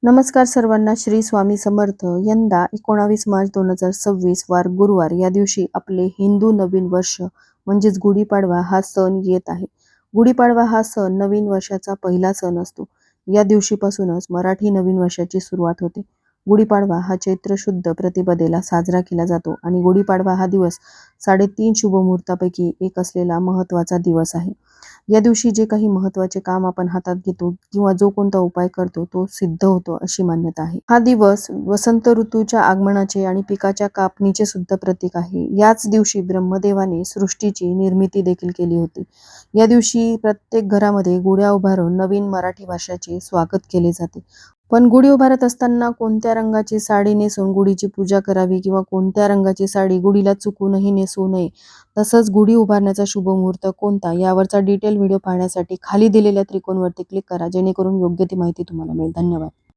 नमस्कार सर्वांना. श्री स्वामी समर्थ. यंदा 19 मार्च 2026 वार गुरुवार या दिवशी आपले हिंदू नवीन वर्ष म्हणजेच गुढीपाडवा हा सण येत आहे. गुढीपाडवा हा सण नवीन वर्षाचा पहिला सण असतो. या दिवशीपासूनच मराठी नवीन वर्षाची सुरुवात होते. गुढीपाडवा हा चैत्र शुद्ध प्रतिपदेला साजरा केला जातो आणि गुढीपाडवा हा दिवस 3.5 शुभमुहूर्तापैकी एक असलेला महत्त्वाचा दिवस आहे. या दिवशी जे काही महत्त्वाचे काम आपण हातात घेतो किंवा जो कोणता उपाय करतो तो सिद्ध होतो अशी मान्यता आहे. हा दिवस वसंत ऋतूच्या आगमनाचे आणि पिकाच्या कापणीचे सुद्धा प्रतीक आहे. याच दिवशी ब्रह्मदेवाने सृष्टीची निर्मिती देखील केली होती. या दिवशी प्रत्येक घरामध्ये गुढ्या उभारून नवीन मराठी वर्षाचे स्वागत केले जाते. पण गुढी उभारत असताना कोणत्या रंगाची साडी नेसून गुढीची पूजा करावी किंवा कोणत्या रंगाची साडी गुढीला चुकूनही नेसू नये, तसंच गुढी उभारण्याचा शुभ मुहूर्त कोणता यावरचा डिटेल व्हिडिओ पाहण्यासाठी खाली दिलेल्या त्रिकोणवरती क्लिक करा, जेणेकरून योग्य ती माहिती तुम्हाला मिळेल. धन्यवाद.